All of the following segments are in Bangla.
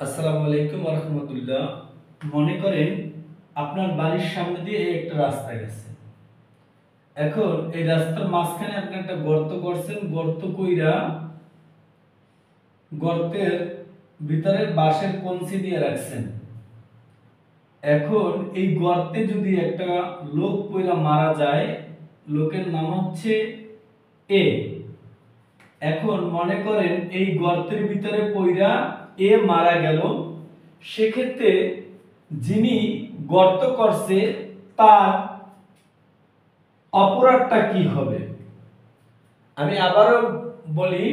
আসসালামু আলাইকুম ওয়া রাহমাতুল্লাহ। মনে করেন আপনার বাড়ির সামনে দিয়ে একটা রাস্তা গেছে। এখন এই রাস্তার মাঝখানে আপনি একটা গর্ত করছেন, গর্ত কইরা গর্তের ভিতরে বাঁশের কঞ্চি দিয়ে রাখছেন। এখন এই গর্তে যদি একটা লোক পইরা মারা যায়, লোকের নাম হচ্ছে এ। এখন মনে করেন এই গর্তের ভিতরে পইরা এ মারা গেল, সেক্ষেত্রে যিনি গর্ত করছে তার অপরাধটা কি হবে? আমি আবারও বলি,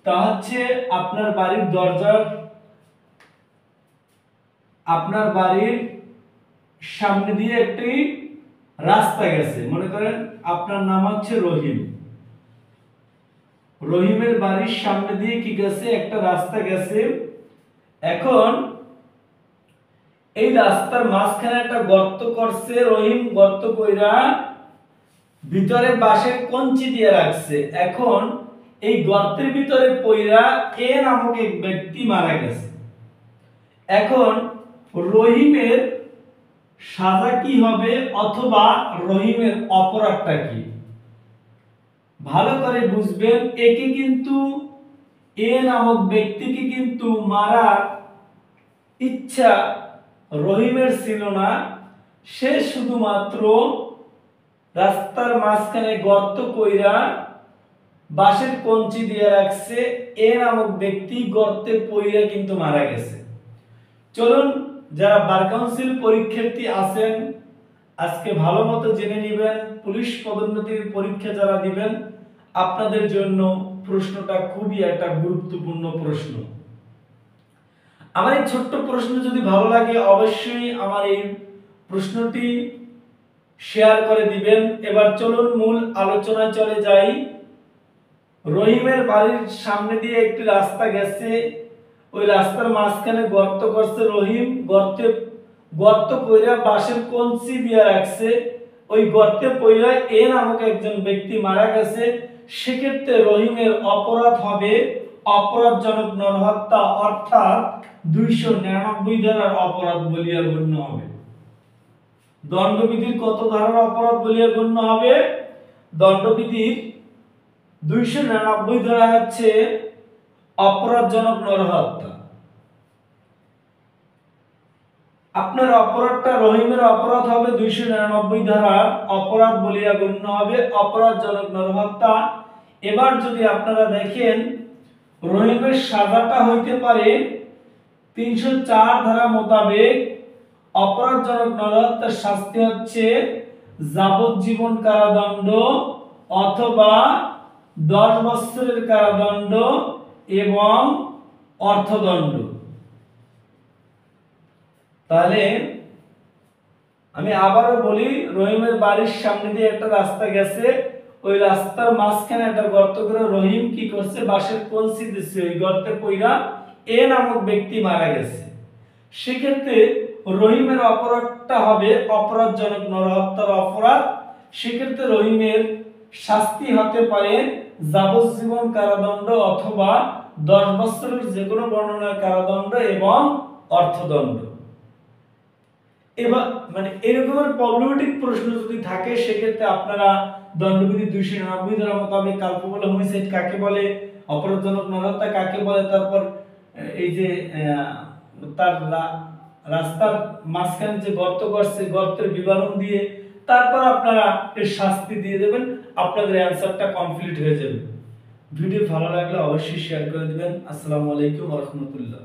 তা হচ্ছে আপনার বাড়ির সামনে দিয়ে একটি রাস্তা গেছে। মনে করেন আপনার নাম হচ্ছে রহিম। রহিমের বাড়ির সামনে দিয়ে কি গেছে? একটা রাস্তা গেছে। এখন এই রাস্তার মাঝখানে একটা গর্ত করছে রহিম, গর্ত কইরা ভিতরে বাঁশের কঞ্চি দিয়ে রাখছে। এখন এই গর্তের ভিতরে পইরা এ নামক এক ব্যক্তি মারা গেছে। এখন রহিমের সাজা কি হবে অথবা রহিমের অপরাধটা কি? ভালো করে বুঝবেন, একে কিন্তু এ নামক ব্যক্তিকে কিন্তু মারার ইচ্ছা রহিমের ছিল না। সে শুধুমাত্র রাস্তার মাঝখানে গর্ত কইরা বাঁশের কঞ্চি দিয়ে রাখছে, এ নামক ব্যক্তি গর্তে পইরা কিন্তু মারা গেছে। চলুন, যারা বার কাউন্সিল পরীক্ষার্থী আছেন আজকে ভালো মতো জেনে নেবেন, পুলিশ পদোন্নতির পরীক্ষা যারা দিবেন আপনাদের জন্য প্রশ্নটা খুবই একটা গুরুত্বপূর্ণ প্রশ্ন। আমার এই ছোট্ট প্রশ্ন যদি ভালো লাগে অবশ্যই আমার এই প্রশ্নটি শেয়ার করে দিবেন। এবার চলুন মূল আলোচনায় চলে যাই। রহিমের বাড়ির সামনে দিয়ে একটি রাস্তা গেছে, ওই রাস্তার মাঝখানে গর্ত করছে রহিম, গর্ত কইরা বাঁশের কঞ্চি দিয়ে রাখছে। ওই গর্তে পইরা এ নামক একজন ব্যক্তি মারা গেছে। সেক্ষেত্রে রহিমের অপরাধ হবে অপরাধজনক নরহত্যা, অর্থাৎ 299 ধারার অপরাধ বলিয়া গণ্য হবে। দণ্ডবিধির কত ধারার অপরাধ বলিয়া গণ্য হবে? দণ্ডবিধির 299 ধারা হচ্ছে অপরাধজনক নরহত্যা। আপনার অপরাধটা, রহিমের অপরাধ হবে 299 ধারার অপরাধ বলিয়া গণ্য হবে, অপরাধজনক নরহত্যা। এবার যদি আপনারা দেখেন রহিমের সাজাটা হইতে পারে 304 ধারা মোতাবেক। অপরাধজনক নরহত্যার শাস্তি হচ্ছে যাবজ্জীবন কারাদণ্ড অথবা 10 বছরের কারাদণ্ড এবং অর্থদণ্ড। তাহলে আমি আবারও বলি, রহিমের বাড়ির সামনে দিয়ে একটা রাস্তা গেছে, ওই রাস্তার মাঝখানে একটা গর্ত করে রহিম কি করছে? বাঁশের কঞ্চি দিচ্ছে, ওই গর্তে পইরা এ নামক ব্যক্তি মারা গেছে। সেক্ষেত্রে রহিমের অপরাধটা হবে অপরাধজনক নরহত্যার অপরাধ। সেক্ষেত্রে রহিমের শাস্তি হতে পারে যাবজ্জীবন কারাদণ্ড অথবা 10 বছরের যে কোনো বর্ণনার কারাদণ্ড এবং অর্থদণ্ড। এবার মানে এরকমের প্রবলেমেটিক প্রশ্ন যদি থাকে সেক্ষেত্রে আপনারা দণ্ডবিধি 299 ধারা মোতাবেক কাল্পবল হোমিসাইড কাকে বলে, অপরাধজনক নরহত্যা কাকে বলে, তারপর এই যে তার রাস্তার মাঝখানে যে গর্ত করছে গর্তের বিবরণ দিয়ে তারপর আপনারা এর শাস্তি দিয়ে দেবেন, আপনাদের অ্যানসারটা কমপ্লিট হয়ে যাবে। ভিডিও ভালো লাগলে অবশ্যই শেয়ার করে দিবেন। আসসালামু আলাইকুম ওয়া রাহমাতুল্লাহ।